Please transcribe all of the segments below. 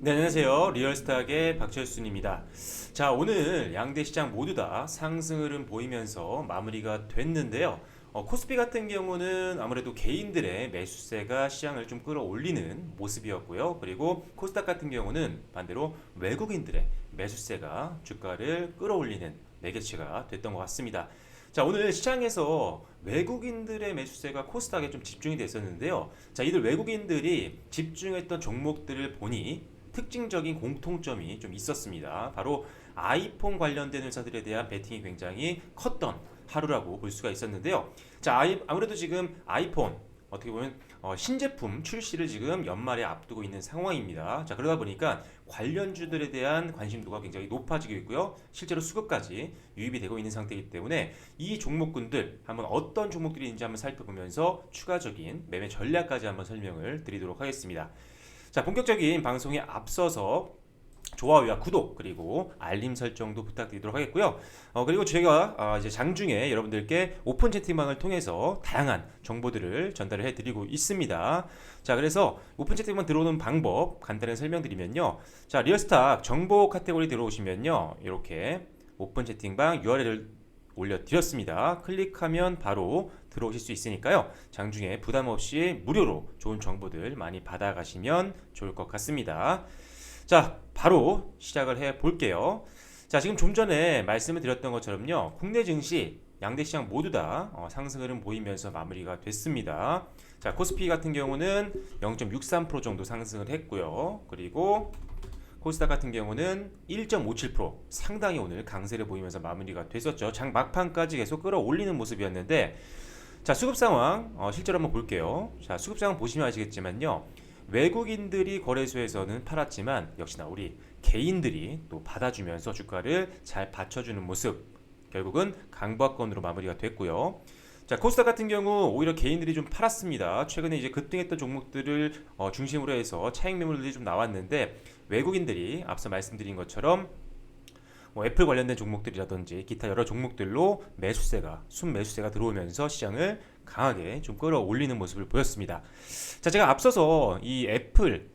네, 안녕하세요. 리얼스탁의 박철순입니다. 자, 오늘 양대 시장 모두 다 상승 흐름 보이면서 마무리가 됐는데요. 코스피 같은 경우는 아무래도 개인들의 매수세가 시장을 좀 끌어올리는 모습이었고요. 그리고 코스닥 같은 경우는 반대로 외국인들의 매수세가 주가를 끌어올리는 매개체가 됐던 것 같습니다. 자, 오늘 시장에서 외국인들의 매수세가 코스닥에 좀 집중이 됐었는데요. 자, 이들 외국인들이 집중했던 종목들을 보니 특징적인 공통점이 좀 있었습니다. 바로 아이폰 관련된 회사들에 대한 베팅이 굉장히 컸던 하루라고 볼 수가 있었는데요. 자, 아무래도 지금 아이폰 어떻게 보면 신제품 출시를 지금 연말에 앞두고 있는 상황입니다. 자, 그러다 보니까 관련주들에 대한 관심도가 굉장히 높아지고 있고요. 실제로 수급까지 유입이 되고 있는 상태이기 때문에 이 종목군들 한번 어떤 종목들이 있는지 한번 살펴보면서 추가적인 매매 전략까지 한번 설명을 드리도록 하겠습니다. 자, 본격적인 방송에 앞서서 좋아요와 구독 그리고 알림 설정도 부탁드리도록 하겠고요. 그리고 제가 이제 장중에 여러분들께 오픈 채팅방을 통해서 다양한 정보들을 전달을 해드리고 있습니다. 자, 그래서 오픈 채팅방 들어오는 방법 간단히 설명드리면요. 자, 리얼스탁 정보 카테고리 들어오시면요, 이렇게 오픈 채팅방 URL을 올려드렸습니다. 클릭하면 바로 들어오실 수 있으니까요. 장중에 부담 없이 무료로 좋은 정보들 많이 받아가시면 좋을 것 같습니다. 자, 바로 시작을 해 볼게요. 자, 지금 좀 전에 말씀을 드렸던 것처럼요, 국내 증시 양대 시장 모두 다 상승 흐름 보이면서 마무리가 됐습니다. 자, 코스피 같은 경우는 0.63% 정도 상승을 했고요. 그리고 코스닥 같은 경우는 1.57% 상당히 오늘 강세를 보이면서 마무리가 됐었죠. 장 막판까지 계속 끌어올리는 모습이었는데, 자, 수급 상황 실제로 한번 볼게요. 자, 수급 상황 보시면 아시겠지만요, 외국인들이 거래소에서는 팔았지만 역시나 우리 개인들이 또 받아주면서 주가를 잘 받쳐주는 모습, 결국은 강보합권으로 마무리가 됐고요. 자, 코스닥 같은 경우 오히려 개인들이 좀 팔았습니다. 최근에 이제 급등했던 종목들을 중심으로 해서 차익 매물들이 좀 나왔는데, 외국인들이 앞서 말씀드린 것처럼 애플 관련된 종목들이라든지 기타 여러 종목들로 순매수세가 들어오면서 시장을 강하게 좀 끌어올리는 모습을 보였습니다. 자, 제가 앞서서 이 애플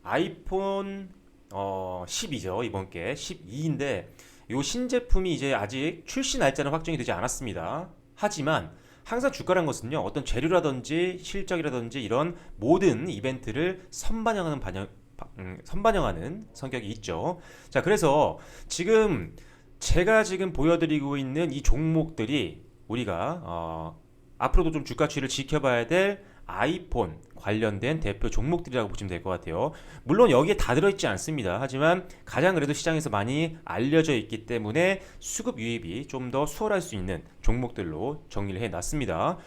아이폰 12죠. 이번 게 12인데 이 신제품이 이제 아직 출시 날짜는 확정이 되지 않았습니다. 하지만 항상 주가란 것은요, 어떤 재료라든지 실적이라든지 이런 모든 이벤트를 선반영하는 성격이 있죠. 자, 그래서 제가 지금 보여드리고 있는 이 종목들이 우리가 앞으로도 좀 주가 추이를 지켜봐야 될 아이폰 관련된 대표 종목들이라고 보시면 될 것 같아요. 물론 여기에 다 들어있지 않습니다. 하지만 가장 그래도 시장에서 많이 알려져 있기 때문에 수급 유입이 좀 더 수월할 수 있는 종목들로 정리를 해놨습니다.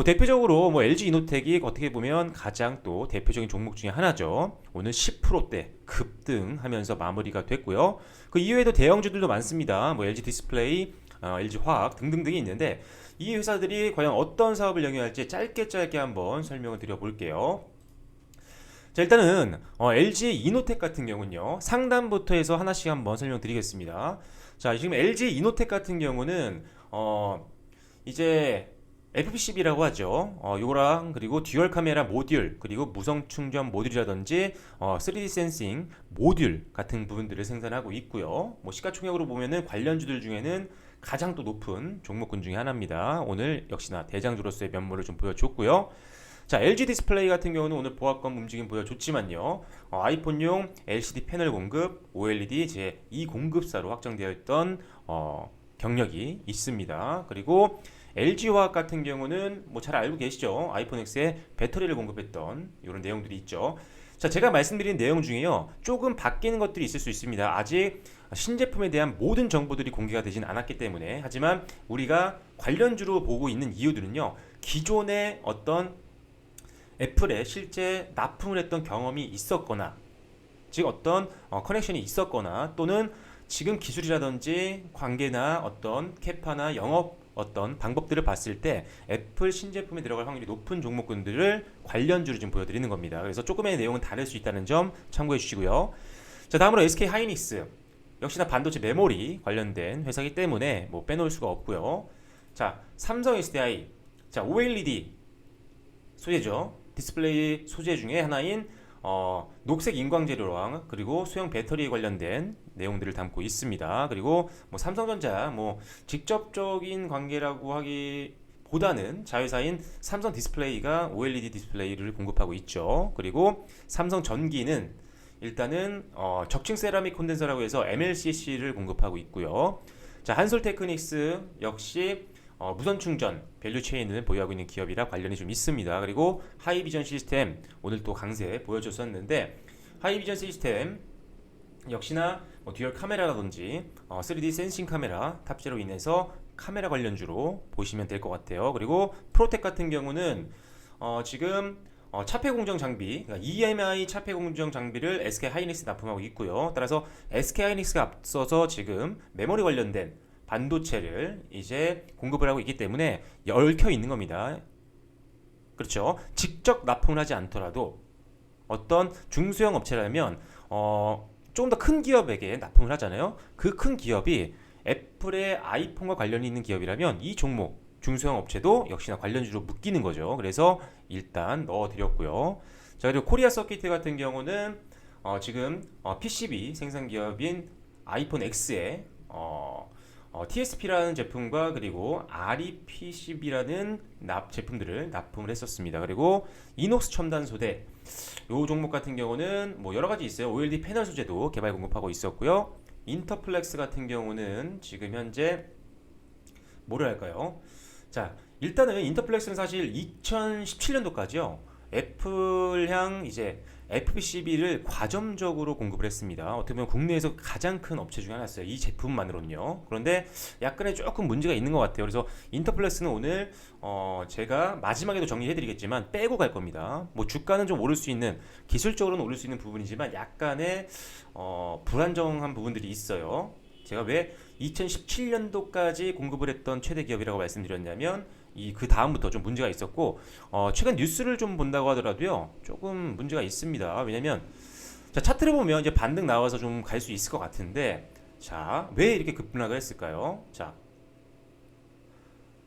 대표적으로 LG 이노텍이 어떻게 보면 가장 또 대표적인 종목 중에 하나죠. 오늘 10%대 급등하면서 마무리가 됐고요. 그 이외에도 대형주들도 많습니다. LG 디스플레이, LG 화학 등등등이 있는데, 이 회사들이 과연 어떤 사업을 영위할지 짧게 한번 설명을 드려볼게요. 자, 일단은 LG 이노텍 같은 경우는요, 상단부터 해서 하나씩 한번 설명드리겠습니다. 자, 지금 LG 이노텍 같은 경우는 이제 FPCB라고 하죠. 요거랑 그리고 듀얼 카메라 모듈, 그리고 무선 충전 모듈이라든지 3D 센싱 모듈 같은 부분들을 생산하고 있고요. 시가총액으로 보면은 관련주들 중에는 가장 또 높은 종목군 중에 하나입니다. 오늘 역시나 대장주로서의 면모를 좀 보여줬고요. 자, LG 디스플레이 같은 경우는 오늘 보합권 움직임 보여줬지만요, 아이폰용 LCD 패널 공급, OLED 제2 공급사로 확정되어 있던 경력이 있습니다. 그리고 LG화학 같은 경우는 잘 알고 계시죠? 아이폰 X에 배터리를 공급했던 이런 내용들이 있죠. 자, 제가 말씀드린 내용 중에요, 조금 바뀌는 것들이 있을 수 있습니다. 아직 신제품에 대한 모든 정보들이 공개가 되진 않았기 때문에. 하지만 우리가 관련주로 보고 있는 이유들은요, 기존의 어떤 애플에 실제 납품을 했던 경험이 있었거나, 즉 어떤 커넥션이 있었거나, 또는 지금 기술이라든지 관계나 어떤 캐파나 영업 어떤 방법들을 봤을 때 애플 신제품에 들어갈 확률이 높은 종목군들을 관련주로 좀 보여드리는 겁니다. 그래서 조금의 내용은 다를 수 있다는 점 참고해 주시고요. 자, 다음으로 SK 하이닉스, 역시나 반도체 메모리 관련된 회사이기 때문에 빼놓을 수가 없고요. 자, 삼성 SDI, 자, OLED 소재죠. 디스플레이 소재 중에 하나인 녹색 인광 재료랑 그리고 소형 배터리에 관련된 내용들을 담고 있습니다. 그리고 뭐 삼성전자 뭐 직접적인 관계라고 하기보다는 자회사인 삼성 디스플레이가 OLED 디스플레이를 공급하고 있죠. 그리고 삼성 전기는 일단은 적층 세라믹 콘덴서라고 해서 MLCC를 공급하고 있고요. 자, 한솔테크닉스 역시 무선 충전 밸류 체인을 보유하고 있는 기업이라 관련이 좀 있습니다. 그리고 하이비전 시스템 오늘 또 강세 보여줬었는데 하이비전 시스템 역시나 뭐 듀얼 카메라라든지 3D 센싱 카메라 탑재로 인해서 카메라 관련주로 보시면 될 것 같아요. 그리고 프로텍 같은 경우는 지금 차폐 공정 장비, 그러니까 EMI 차폐 공정 장비를 SK 하이닉스 납품하고 있고요. 따라서 SK 하이닉스가 앞서서 지금 메모리 관련된 반도체를 이제 공급을 하고 있기 때문에 얽혀 있는 겁니다. 그렇죠. 직접 납품을 하지 않더라도 어떤 중소형 업체라면 조금 더 큰 기업에게 납품을 하잖아요. 그 큰 기업이 애플의 아이폰과 관련이 있는 기업이라면 이 종목 중소형 업체도 역시나 관련주로 묶이는 거죠. 그래서 일단 넣어드렸고요. 자, 그리고 코리아 서킷 같은 경우는 지금 PCB 생산 기업인 아이폰 X에 TSP라는 제품과 그리고 REPCB라는 제품들을 납품을 했었습니다. 그리고 이녹스 첨단 소재 이 종목 같은 경우는 뭐 여러 가지 있어요. OLED 패널 소재도 개발 공급하고 있었고요. 인터플렉스 같은 경우는 지금 현재 뭐를 할까요? 자, 일단은 인터플렉스는 사실 2017년도까지요. 애플향 이제 FPCB를 과점적으로 공급을 했습니다. 어떻게 보면 국내에서 가장 큰 업체 중에 하나였어요. 이 제품만으로는요. 그런데 약간의 조금 문제가 있는 것 같아요. 그래서 인터플렉스는 오늘 제가 마지막에도 정리해드리겠지만 빼고 갈 겁니다. 뭐 주가는 좀 오를 수 있는 기술적으로는 오를 수 있는 부분이지만 약간의 불안정한 부분들이 있어요. 제가 왜 2017년도까지 공급을 했던 최대 기업이라고 말씀드렸냐면 그 다음부터 좀 문제가 있었고 최근 뉴스를 좀 본다고 하더라도요 조금 문제가 있습니다. 왜냐면 자, 차트를 보면 이제 반등 나와서 좀 갈 수 있을 것 같은데 자, 왜 이렇게 급락을 했을까요? 자,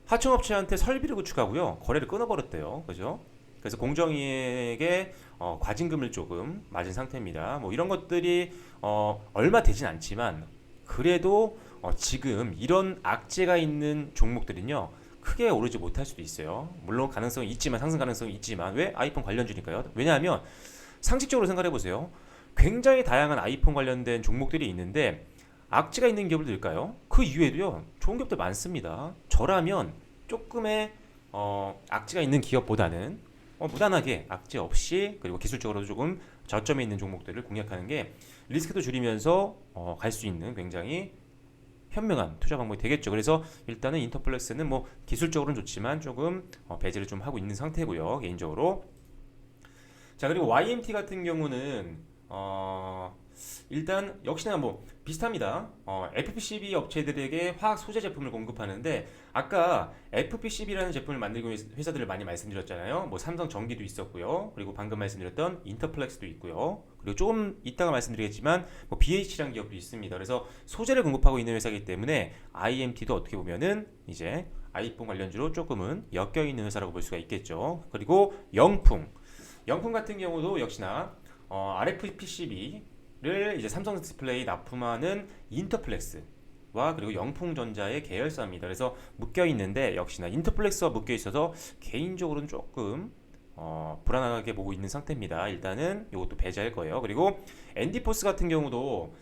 하청업체한테 설비를 구축하고요 거래를 끊어버렸대요. 그죠? 그래서 공정위에게 과징금을 조금 맞은 상태입니다. 뭐 이런 것들이 얼마 되진 않지만 그래도 지금 이런 악재가 있는 종목들은요 크게 오르지 못할 수도 있어요. 물론 가능성이 있지만 상승 가능성이 있지만 왜? 아이폰 관련주니까요. 왜냐하면 상식적으로 생각해 보세요. 굉장히 다양한 아이폰 관련된 종목들이 있는데 악재가 있는 기업들일까요? 그 이외에도요 좋은 기업들 많습니다. 저라면 조금의 악재가 있는 기업보다는 무난하게 악재 없이 그리고 기술적으로도 조금 저점에 있는 종목들을 공략하는 게 리스크도 줄이면서 갈 수 있는 굉장히 현명한 투자 방법이 되겠죠. 그래서 일단은 인터플렉스는 뭐 기술적으로는 좋지만 조금 배제를 좀 하고 있는 상태고요. 개인적으로. 자, 그리고 YMT 같은 경우는 일단 역시나 뭐 비슷합니다. FPCB 업체들에게 화학 소재 제품을 공급하는데 아까 FPCB라는 제품을 만들고 있는 회사들을 많이 말씀드렸잖아요. 뭐 삼성 전기도 있었고요. 그리고 방금 말씀드렸던 인터플렉스도 있고요. 그리고 조금 이따가 말씀드리겠지만 뭐 BH라는 기업도 있습니다. 그래서 소재를 공급하고 있는 회사이기 때문에 IMT도 어떻게 보면은 이제 아이폰 관련주로 조금은 엮여 있는 회사라고 볼 수가 있겠죠. 그리고 영풍 같은 경우도 역시나 RFPCB를 이제 삼성 디스플레이 납품하는 인터플렉스와 그리고 영풍전자의 계열사입니다. 그래서 묶여 있는데 역시나 인터플렉스와 묶여 있어서 개인적으로는 조금 불안하게 보고 있는 상태입니다. 일단은 이것도 배제할 거예요. 그리고 엔디포스 같은 경우도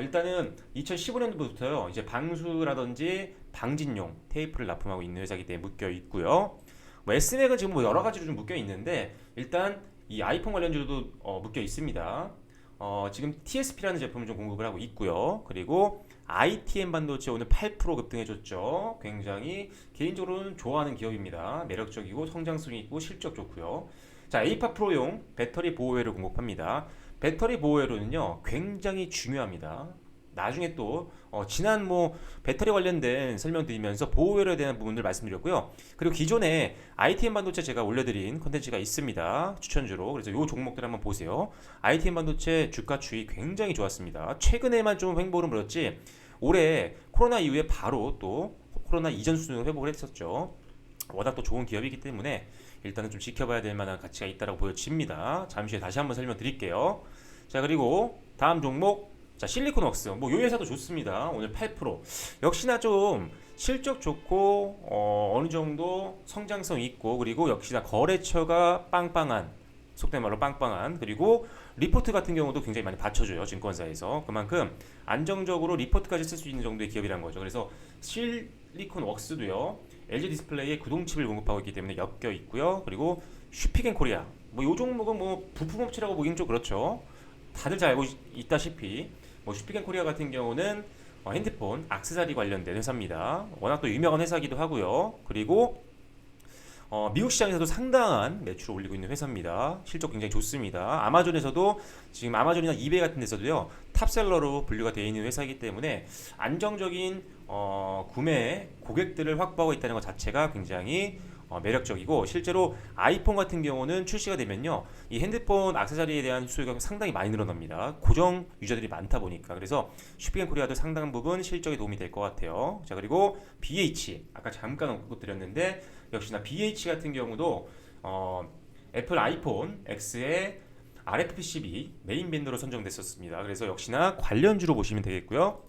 일단은 2015년도부터요 이제 방수라든지 방진용 테이프를 납품하고 있는 회사이기 때문에 묶여 있고요. 뭐 S맥은 지금 뭐 여러 가지로 좀 묶여 있는데 일단 이 아이폰 관련주도 묶여 있습니다. 지금 TSP라는 제품을 좀 공급을 하고 있고요. 그리고 ITM 반도체 오늘 8% 급등해줬죠. 굉장히 개인적으로는 좋아하는 기업입니다. 매력적이고 성장성이 있고 실적 좋고요. 자, 에이파 프로용 배터리 보호회를 공급합니다. 배터리 보호회로는요 굉장히 중요합니다. 나중에 또 지난 뭐 배터리 관련된 설명드리면서 보호회로에 대한 부분들 말씀드렸고요. 그리고 기존에 ITM 반도체 제가 올려드린 컨텐츠가 있습니다. 추천주로. 그래서 이 종목들 한번 보세요. ITM 반도체 주가 추이 굉장히 좋았습니다. 최근에만 좀 횡보를 물었지 올해 코로나 이후에 바로 또 코로나 이전 수준으로 회복을 했었죠. 워낙 또 좋은 기업이기 때문에 일단은 좀 지켜봐야 될 만한 가치가 있다고 보여집니다. 잠시 후에 다시 한번 설명드릴게요. 자, 그리고 다음 종목, 자, 실리콘웍스. 뭐 이 회사도 좋습니다. 오늘 8%. 역시나 좀 실적 좋고 어느 정도 성장성 있고, 그리고 역시나 거래처가 빵빵한, 속된 말로 빵빵한, 그리고 리포트 같은 경우도 굉장히 많이 받쳐줘요, 증권사에서. 그만큼 안정적으로 리포트까지 쓸 수 있는 정도의 기업이란 거죠. 그래서 실리콘웍스도요, LG 디스플레이에 구동칩을 공급하고 있기 때문에 엮여 있고요. 그리고 슈피겐코리아, 뭐 이 종목은 뭐 부품업체라고 보기는 좀 그렇죠. 다들 잘 알고 있다시피 뭐 슈피겐코리아 같은 경우는 핸드폰, 액세서리 관련된 회사입니다. 워낙 또 유명한 회사기도 하고요. 그리고 미국 시장에서도 상당한 매출을 올리고 있는 회사입니다. 실적 굉장히 좋습니다. 아마존에서도 지금 아마존이나 이베이 같은 데서도요, 탑셀러로 분류가 되어 있는 회사이기 때문에 안정적인 구매 고객들을 확보하고 있다는 것 자체가 굉장히 매력적이고, 실제로 아이폰 같은 경우는 출시가 되면요, 이 핸드폰 액세서리에 대한 수요가 상당히 많이 늘어납니다. 고정 유저들이 많다 보니까. 그래서 슈피겐코리아도 상당 부분 실적에 도움이 될 것 같아요. 자, 그리고 BH, 아까 잠깐 언급드렸는데 역시나 BH 같은 경우도 애플 아이폰 X의 RFPCB 메인 벤더로 선정됐었습니다. 그래서 역시나 관련주로 보시면 되겠고요.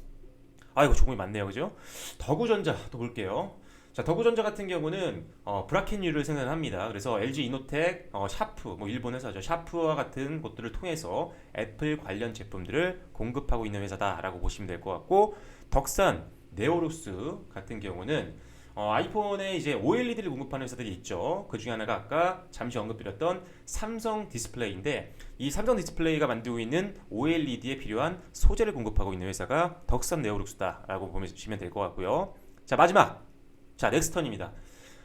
이거 종목이 많네요, 그죠? 더구전자 또 볼게요. 자, 더구전자 같은 경우는 브라켓류를 생산합니다. 그래서 LG 이노텍, 샤프, 뭐 일본 회사죠, 샤프와 같은 곳들을 통해서 애플 관련 제품들을 공급하고 있는 회사다라고 보시면 될 것 같고, 덕산, 네오룩스 같은 경우는 아이폰에 이제 OLED를 공급하는 회사들이 있죠. 그 중에 하나가 아까 잠시 언급드렸던 삼성 디스플레이인데, 이 삼성 디스플레이가 만들고 있는 OLED에 필요한 소재를 공급하고 있는 회사가 덕산 네오룩스다라고 보시면 될 것 같고요. 자, 마지막, 자, 넥스턴입니다.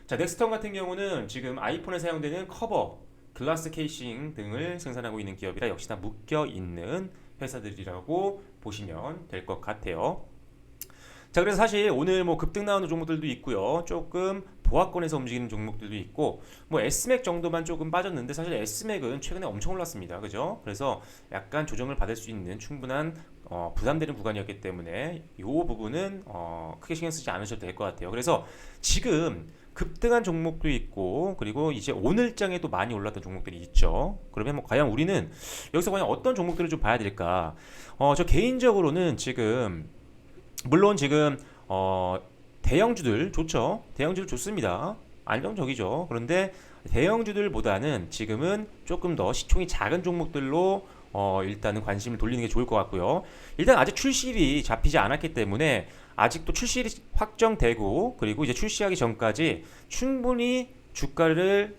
자, 넥스턴 같은 경우는 지금 아이폰에 사용되는 커버, 글라스 케이싱 등을 생산하고 있는 기업이라 역시나 묶여 있는 회사들이라고 보시면 될 것 같아요. 자, 그래서 사실 오늘 뭐 급등 나오는 종목들도 있고요, 조금 보합권에서 움직이는 종목들도 있고, 뭐 S맥 정도만 조금 빠졌는데 사실 S맥은 최근에 엄청 올랐습니다, 그죠? 그래서 약간 조정을 받을 수 있는 충분한 부담되는 구간이었기 때문에 이 부분은 크게 신경 쓰지 않으셔도 될 것 같아요. 그래서 지금 급등한 종목도 있고, 그리고 이제 오늘장에도 많이 올랐던 종목들이 있죠. 그러면 뭐 과연 우리는 여기서 과연 어떤 종목들을 좀 봐야 될까? 저 개인적으로는 지금 물론 지금 대형주들 좋죠. 대형주들 좋습니다. 안정적이죠. 그런데 대형주들보다는 지금은 조금 더 시총이 작은 종목들로 일단은 관심을 돌리는 게 좋을 것 같고요. 일단 아직 출시일이 잡히지 않았기 때문에 아직도 출시일이 확정되고, 그리고 이제 출시하기 전까지 충분히 주가를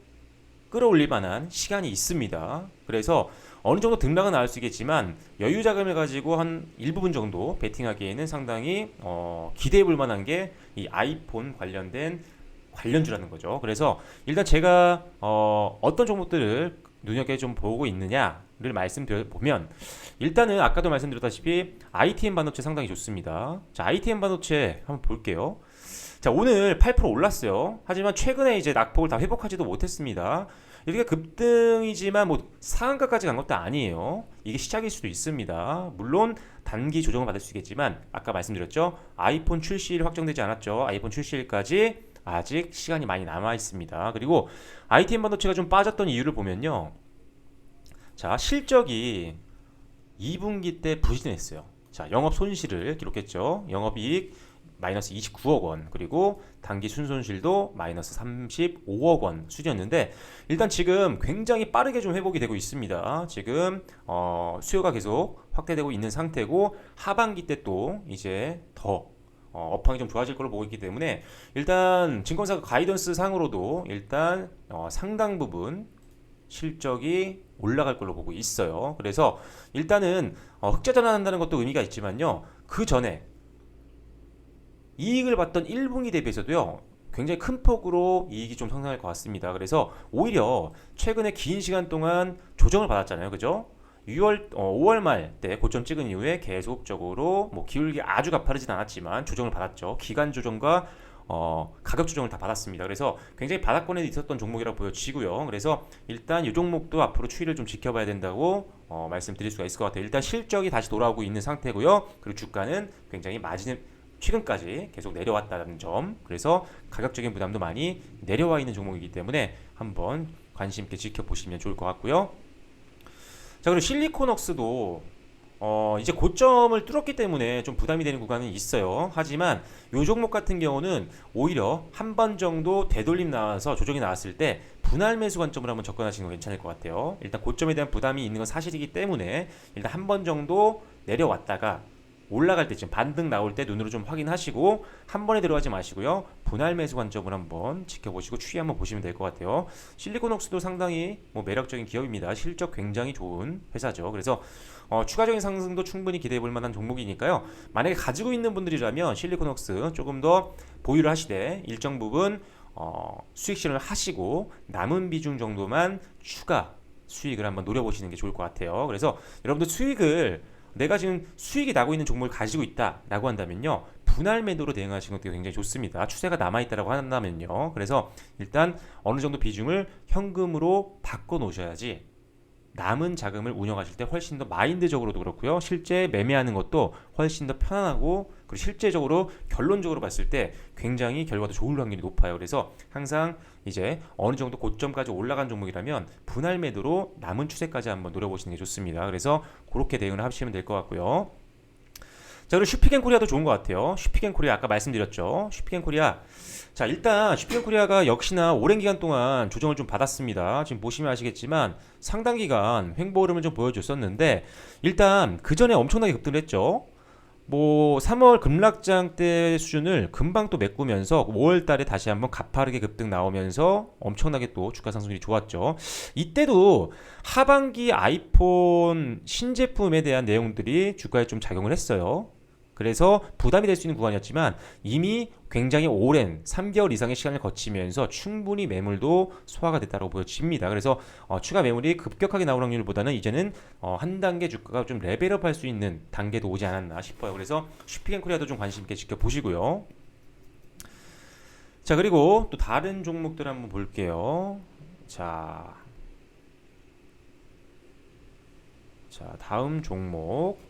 끌어올릴 만한 시간이 있습니다. 그래서 어느 정도 등락은 나올 수 있겠지만 여유 자금을 가지고 한 일부분 정도 베팅하기에는 상당히 기대해 볼 만한 게 이 아이폰 관련된 관련주라는 거죠. 그래서 일단 제가 어떤 종목들을 눈여겨 좀 보고 있느냐를 말씀드려보면, 일단은 아까도 말씀드렸다시피 ITM 반도체 상당히 좋습니다. 자, ITM 반도체 한번 볼게요. 자, 오늘 8% 올랐어요. 하지만 최근에 이제 낙폭을 다 회복하지도 못했습니다. 이렇게 급등이지만 뭐 상한가까지 간 것도 아니에요. 이게 시작일 수도 있습니다. 물론 단기 조정을 받을 수 있겠지만 아까 말씀드렸죠, 아이폰 출시일 확정되지 않았죠. 아이폰 출시일까지 아직 시간이 많이 남아 있습니다. 그리고 ITM 반도체가 좀 빠졌던 이유를 보면요, 자, 실적이 2분기 때 부진했어요. 자, 영업 손실을 기록했죠. 영업이익 마이너스 29억 원, 그리고 단기 순손실도 마이너스 35억 원 수준이었는데, 일단 지금 굉장히 빠르게 좀 회복이 되고 있습니다. 지금 수요가 계속 확대되고 있는 상태고, 하반기 때 또 이제 더 업황이 좀 좋아질 걸로 보고 있기 때문에 일단 증권사 가이던스 상으로도 일단 상당 부분 실적이 올라갈 걸로 보고 있어요. 그래서 일단은 흑자 전환한다는 것도 의미가 있지만요, 그 전에 이익을 봤던 1분기 대비해서도요, 굉장히 큰 폭으로 이익이 좀 성장할 것 같습니다. 그래서 오히려 최근에 긴 시간 동안 조정을 받았잖아요, 그죠? 5월 말 때 고점 찍은 이후에 계속적으로 뭐 기울기 아주 가파르진 않았지만 조정을 받았죠. 기간 조정과 가격 조정을 다 받았습니다. 그래서 굉장히 바닥권에 있었던 종목이라고 보여지고요. 그래서 일단 이 종목도 앞으로 추이를 좀 지켜봐야 된다고 말씀드릴 수가 있을 것 같아요. 일단 실적이 다시 돌아오고 있는 상태고요. 그리고 주가는 굉장히 최근까지 계속 내려왔다는 점, 그래서 가격적인 부담도 많이 내려와 있는 종목이기 때문에 한번 관심 있게 지켜보시면 좋을 것 같고요. 자, 그리고 실리코넉스도 이제 고점을 뚫었기 때문에 좀 부담이 되는 구간은 있어요. 하지만 이 종목 같은 경우는 오히려 한 번 정도 되돌림 나와서 조정이 나왔을 때 분할 매수 관점으로 한번 접근하시는 거 괜찮을 것 같아요. 일단 고점에 대한 부담이 있는 건 사실이기 때문에 일단 한 번 정도 내려왔다가 올라갈 때쯤 반등 나올 때 눈으로 좀 확인하시고 한 번에 들어가지 마시고요. 분할 매수 관점을 한번 지켜보시고 추이 한번 보시면 될 것 같아요. 실리콘웍스도 상당히 매력적인 기업입니다. 실적 굉장히 좋은 회사죠. 그래서 추가적인 상승도 충분히 기대해 볼 만한 종목이니까요. 만약에 가지고 있는 분들이라면 실리콘웍스 조금 더 보유를 하시되 일정 부분 수익 실현을 하시고 남은 비중 정도만 추가 수익을 한번 노려보시는 게 좋을 것 같아요. 그래서 여러분들 수익을 내가 지금 수익이 나고 있는 종목을 가지고 있다라고 한다면요, 분할 매도로 대응하시는 것도 굉장히 좋습니다. 추세가 남아있다라고 한다면요. 그래서 일단 어느 정도 비중을 현금으로 바꿔 놓으셔야지 남은 자금을 운영하실 때 훨씬 더 마인드적으로도 그렇고요, 실제 매매하는 것도 훨씬 더 편안하고, 그리고 실제적으로 결론적으로 봤을 때 굉장히 결과도 좋을 확률이 높아요. 그래서 항상 이제 어느 정도 고점까지 올라간 종목이라면 분할 매도로 남은 추세까지 한번 노려보시는 게 좋습니다. 그래서 그렇게 대응을 하시면 될 것 같고요. 자, 그리고 슈피겐코리아도 좋은 것 같아요. 슈피겐코리아 아까 말씀드렸죠. 슈피겐코리아, 자, 일단 슈피겐코리아가 역시나 오랜 기간 동안 조정을 좀 받았습니다. 지금 보시면 아시겠지만 상당 기간 횡보 흐름을 좀 보여줬었는데, 일단 그 전에 엄청나게 급등을 했죠. 3월 급락장 때 수준을 금방 또 메꾸면서 5월 달에 다시 한번 가파르게 급등 나오면서 엄청나게 또 주가 상승률이 좋았죠. 이때도 하반기 아이폰 신제품에 대한 내용들이 주가에 좀 작용을 했어요. 그래서 부담이 될 수 있는 구간이었지만 이미 굉장히 오랜 3개월 이상의 시간을 거치면서 충분히 매물도 소화가 됐다고 보여집니다. 그래서 추가 매물이 급격하게 나올 확률보다는 이제는 한 단계 주가가 좀 레벨업 할 수 있는 단계도 오지 않았나 싶어요. 그래서 슈피겐코리아도 좀 관심 있게 지켜보시고요. 자, 그리고 또 다른 종목들 한번 볼게요. 자, 다음 종목.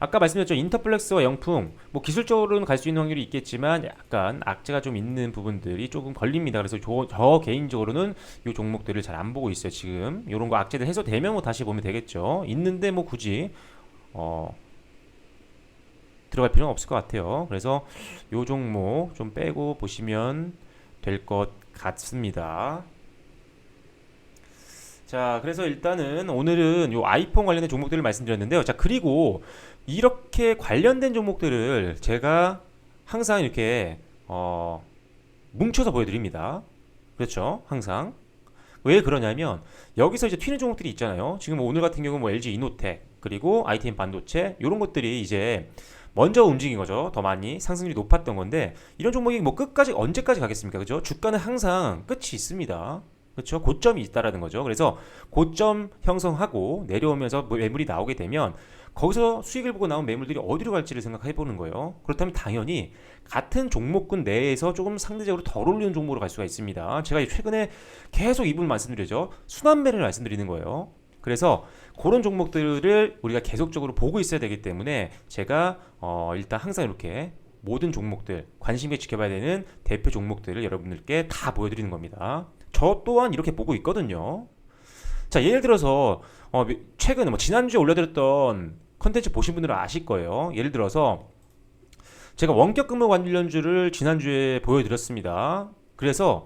아까 말씀드렸죠. 인터플렉스와 영풍, 기술적으로는 갈 수 있는 확률이 있겠지만 약간 악재가 좀 있는 부분들이 조금 걸립니다. 그래서 저 개인적으로는 이 종목들을 잘 안 보고 있어요. 지금 이런 거 악재들 해소되면 다시 보면 되겠죠. 있는데 굳이 들어갈 필요는 없을 것 같아요. 그래서 이 종목 좀 빼고 보시면 될 것 같습니다. 자, 그래서 일단은 오늘은 요 아이폰 관련된 종목들을 말씀드렸는데요. 자, 그리고 이렇게 관련된 종목들을 제가 항상 이렇게 뭉쳐서 보여드립니다. 그렇죠? 항상. 왜 그러냐면 여기서 이제 튀는 종목들이 있잖아요. 지금 오늘 같은 경우는 LG 이노텍, 그리고 ITM 반도체, 이런 것들이 이제 먼저 움직인 거죠. 더 많이 상승률이 높았던 건데, 이런 종목이 끝까지 언제까지 가겠습니까? 그죠? 주가는 항상 끝이 있습니다. 그렇죠? 고점이 있다라는 거죠. 그래서 고점 형성하고 내려오면서 매물이 나오게 되면 거기서 수익을 보고 나온 매물들이 어디로 갈지를 생각해 보는 거예요. 그렇다면 당연히 같은 종목군 내에서 조금 상대적으로 덜 올리는 종목으로 갈 수가 있습니다. 제가 최근에 계속 이 부분 말씀드리죠. 순환매를 말씀드리는 거예요. 그래서 그런 종목들을 우리가 계속적으로 보고 있어야 되기 때문에 제가 일단 항상 이렇게 모든 종목들 관심 있게 지켜봐야 되는 대표 종목들을 여러분들께 다 보여드리는 겁니다. 저 또한 이렇게 보고 있거든요. 자, 예를 들어서 최근에 지난주에 올려드렸던 컨텐츠 보신 분들은 아실 거예요. 예를 들어서 제가 원격 근무 관련주를 지난주에 보여드렸습니다. 그래서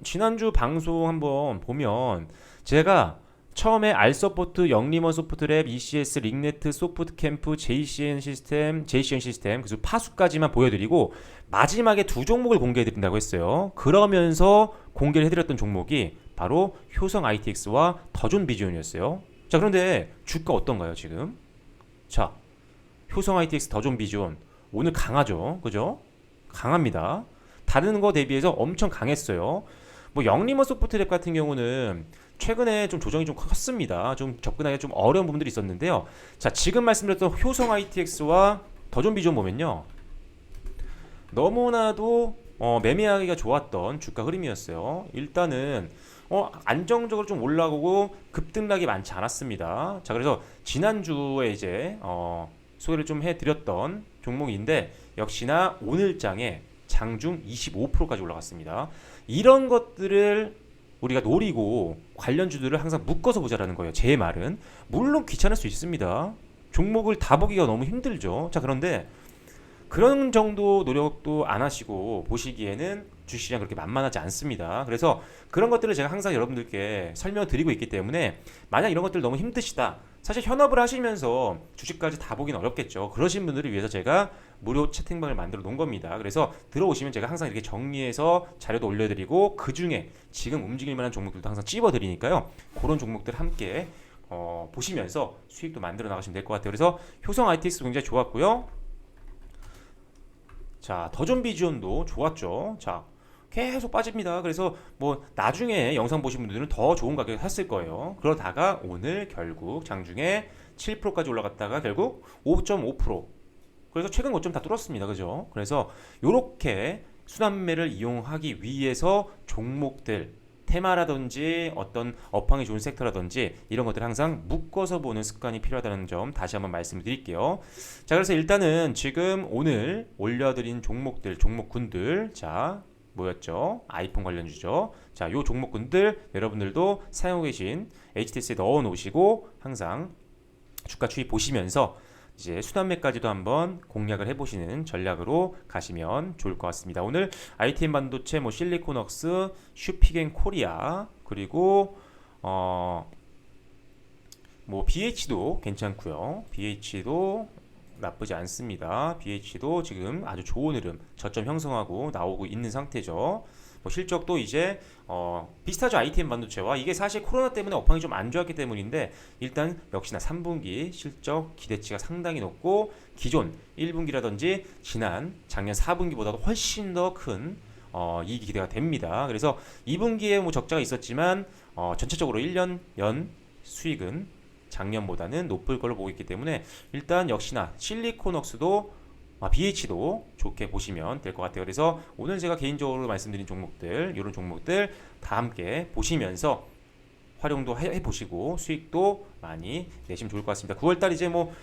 지난주 방송 한번 보면 제가 처음에 알서포트, 영리먼 소프트랩, ECS, 링네트, 소프트캠프, JCN 시스템, 그래서 파수까지만 보여드리고 마지막에 두 종목을 공개해드린다고 했어요. 그러면서 공개를 해드렸던 종목이 바로 효성 ITX와 더존 비전이었어요. 자, 그런데 주가 어떤가요 지금? 자, 효성 ITX, 더존 비전 오늘 강하죠, 그죠? 강합니다. 다른 거 대비해서 엄청 강했어요. 영리먼 소프트랩 같은 경우는 최근에 좀 조정이 좀 컸습니다. 좀 접근하기 좀 어려운 부분들이 있었는데요. 자, 지금 말씀드렸던 효성 ITX와 더존 비전 보면요, 너무나도 매매하기가 좋았던 주가 흐름이었어요. 일단은 안정적으로 좀 올라오고 급등락이 많지 않았습니다. 자, 그래서 지난주에 이제 소개를 좀 해드렸던 종목인데 역시나 오늘 장에 장중 25%까지 올라갔습니다. 이런 것들을 우리가 노리고 관련주들을 항상 묶어서 보자라는 거예요. 제 말은 물론 귀찮을 수 있습니다. 종목을 다 보기가 너무 힘들죠. 자, 그런데 그런 정도 노력도 안 하시고 보시기에는 주식시장 그렇게 만만하지 않습니다. 그래서 그런 것들을 제가 항상 여러분들께 설명드리고 있기 때문에 만약 이런 것들 너무 힘드시다. 사실 현업을 하시면서 주식까지 다 보기는 어렵겠죠. 그러신 분들을 위해서 제가 무료 채팅방을 만들어 놓은 겁니다. 그래서 들어오시면 제가 항상 이렇게 정리해서 자료도 올려드리고 그 중에 지금 움직일 만한 종목들도 항상 찝어드리니까요. 그런 종목들 함께 보시면서 수익도 만들어 나가시면 될 것 같아요. 그래서 효성 ITX 굉장히 좋았고요. 자, 더존비지온도 좋았죠. 자, 계속 빠집니다. 그래서 뭐 나중에 영상 보신 분들은 더 좋은 가격에 샀을 거예요. 그러다가 오늘 결국 장중에 7%까지 올라갔다가 결국 5.5%. 그래서 최근 고점 다 뚫었습니다. 그죠? 그래서 요렇게 순환매를 이용하기 위해서 종목들 테마라든지 어떤 업황이 좋은 섹터라든지 이런 것들 항상 묶어서 보는 습관이 필요하다는 점 다시 한번 말씀을 드릴게요. 자, 그래서 일단은 지금 오늘 올려드린 종목들, 종목군들, 자, 뭐였죠? 아이폰 관련주죠. 자, 요 종목군들 여러분들도 사용하고 계신 HTS에 넣어 놓으시고 항상 주가 추이 보시면서 이제 순환매까지도 한번 공략을 해보시는 전략으로 가시면 좋을 것 같습니다. 오늘 ITM 반도체, 뭐 실리콘웍스, 슈피겐 코리아 그리고 뭐 BH도 괜찮고요. BH도 나쁘지 않습니다. BH도 지금 아주 좋은 흐름, 저점 형성하고 나오고 있는 상태죠. 뭐 실적도 이제 비슷하죠. ITM 반도체와 이게 사실 코로나 때문에 업황이 좀 안 좋았기 때문인데 일단 역시나 3분기 실적 기대치가 상당히 높고 기존 1분기라든지 지난 작년 4분기보다도 훨씬 더 큰 이익이 기대가 됩니다. 그래서 2분기에 뭐 적자가 있었지만 전체적으로 1년 연 수익은 작년보다는 높을 걸로 보고 있기 때문에 일단 역시나 실리콘웍스도 BH도 좋게 보시면 될 것 같아요. 그래서 오늘 제가 개인적으로 말씀드린 종목들, 이런 종목들 다 함께 보시면서 활용도 해보시고 수익도 많이 내시면 좋을 것 같습니다. 9월달 이제 뭐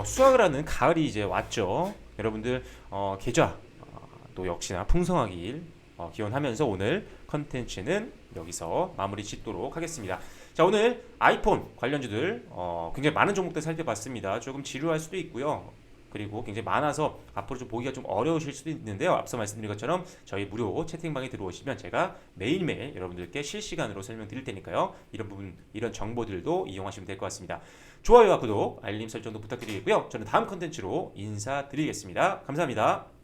수확을 하는 가을이 이제 왔죠. 여러분들 계좌 또 역시나 풍성하길 기원하면서 오늘 컨텐츠는 여기서 마무리 짓도록 하겠습니다. 자, 오늘 아이폰 관련주들 굉장히 많은 종목들 살펴봤습니다. 조금 지루할 수도 있고요. 그리고 굉장히 많아서 앞으로 좀 보기가 좀 어려우실 수도 있는데요. 앞서 말씀드린 것처럼 저희 무료 채팅방에 들어오시면 제가 매일매일 여러분들께 실시간으로 설명드릴 테니까요. 이런 부분, 이런 정보들도 이용하시면 될 것 같습니다. 좋아요와 구독, 알림 설정도 부탁드리고요. 저는 다음 컨텐츠로 인사드리겠습니다. 감사합니다.